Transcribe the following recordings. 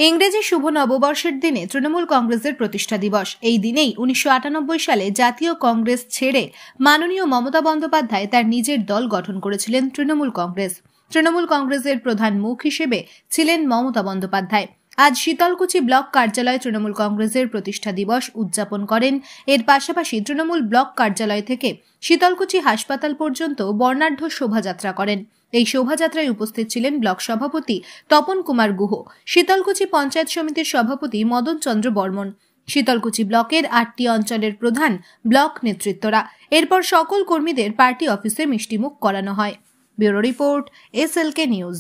ইংরেজি শুভ নববর্ষের দিনে তৃণমূল কংগ্রেসের প্রতিষ্ঠা দিবস। এই দিনেই 1998 সালে জাতীয় কংগ্রেস ছেড়ে মাননীয় মমতা বন্দ্যোপাধ্যায় তার নিজের দল গঠন করেছিলেন তৃণমূল কংগ্রেস। তৃণমূল কংগ্রেসের প্রধান মুখ হিসেবে ছিলেন মমতা বন্দ্যোপাধ্যায়। আজ শীতলকুচি ব্লক কার্যালয়ে তৃণমূল কংগ্রেসের প্রতিষ্ঠা দিবস উদযাপন করেন। এর পাশাপাশি তৃণমূল ব্লক কার্যালয় থেকে শীতলকুচি হাসপাতাল পর্যন্ত বর্ণাঢ্য শোভাযাত্রা করেন। এই শোভাযাত্রায় উপস্থিত ছিলেন ব্লক সভাপতি তপন কুমার গুহ, শীতলকুচি পঞ্চায়েত সমিতির সভাপতি মদন চন্দ্র বর্মন, শীতলকুচি ব্লকের 8টি অঞ্চলের প্রধান, ব্লক নেতৃত্বরা। এরপর সকল কর্মীদের পার্টি অফিসে মিষ্টিমুখ করানো হয়। Bureau report, SLK news.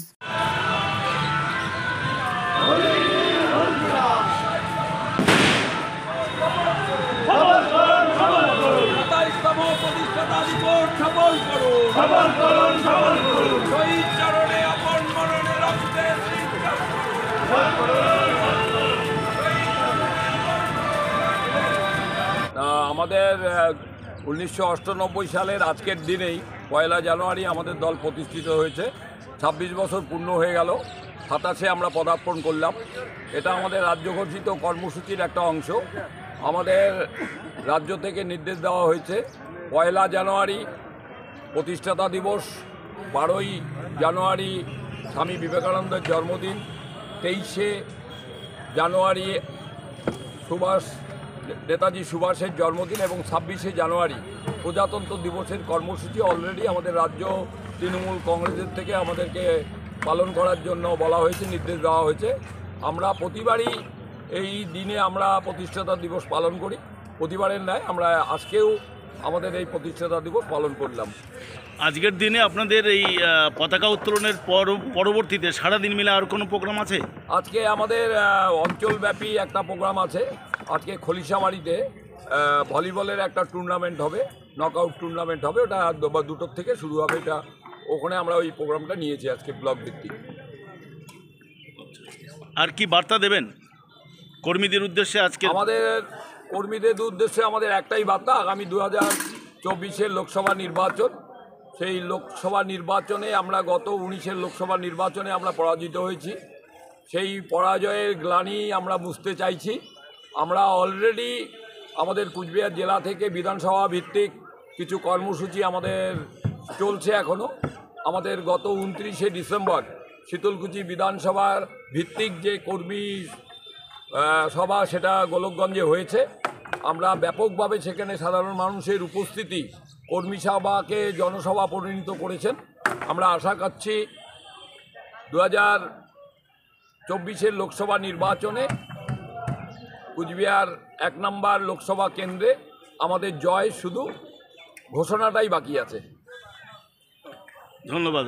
আমাদের 1998 সালের আজকের দিনেই 1 জানুয়ারি আমাদের দল প্রতিষ্ঠিত হয়েছে। 26 বছর পূর্ণ হয়ে গেল। 27-এ আমরা পদার্পণ করলাম। এটা আমাদের রাজ্য ঘোষিত কর্মসূচির একটা অংশ। আমাদের রাজ্য থেকে নির্দেশ দেওয়া হয়েছে 1 জানুয়ারি প্রতিষ্ঠাতা দিবস, 12ই জানুয়ারি স্বামী বিবেকানন্দের জন্মদিন, 23শে জানুয়ারি নেতাজি সুভাষের জন্মদিন এবং 26শে জানুয়ারি প্রজাতন্ত্র দিবসের কর্মসূচি অলরেডি আমাদের রাজ্য তৃণমূল কংগ্রেসের থেকে আমাদেরকে পালন করার জন্য বলা হয়েছে, নির্দেশ দেওয়া হয়েছে। আমরা প্রতিবারই এই দিনে আমরা প্রতিষ্ঠাতা দিবস পালন করি। প্রতিবারের নয়, আমরা আজকেও আমাদের এই প্রতিষ্ঠাতা দিবস পালন করলাম। আজকের দিনে আপনাদের এই পতাকা উত্তোলনের পরবর্তীতে সারাদিন মিলে আর কোনো প্রোগ্রাম আছে? আজকে আমাদের অঞ্চলব্যাপী একটা প্রোগ্রাম আছে। আজকে খলিশামারিতে ভলিবলের একটা টুর্নামেন্ট হবে, নকআউট টুর্নামেন্ট হবে। ওটা 2টোর থেকে শুরু হবে। এটা ওখানে আমরা ওই প্রোগ্রামটা নিয়েছি আজকে ব্লক ভিত্তিক। আর কি বার্তা দেবেন কর্মীদের উদ্দেশ্যে? আজকে আমাদের কর্মীদের উদ্দেশ্যে আমাদের একটাই বার্তা, আগামী 2024-এর লোকসভা নির্বাচন। সেই লোকসভা নির্বাচনে আমরা গত 19-এর লোকসভা নির্বাচনে আমরা পরাজিত হয়েছি। সেই পরাজয়ের গ্লানি আমরা মুছতে চাইছি। আমরা অলরেডি আমাদের কুচবিহার জেলা থেকে বিধানসভা ভিত্তিক কিছু কর্মসূচি আমাদের চলছে এখনও। আমাদের গত 29শে ডিসেম্বর শীতলকুচি বিধানসভার ভিত্তিক যে কর্মী সভা, সেটা গোলকগঞ্জে হয়েছে। আমরা ব্যাপকভাবে সেখানে সাধারণ মানুষের উপস্থিতি কর্মী সভাকে জনসভা পরিণত করেছেন। আমরা আশা করছি 2024-এর লোকসভা নির্বাচনে কুচবিহার 1 নম্বর লোকসভা কেন্দ্রে আমাদের জয়, শুধু ঘোষণাটাই বাকি আছে। ধন্যবাদ।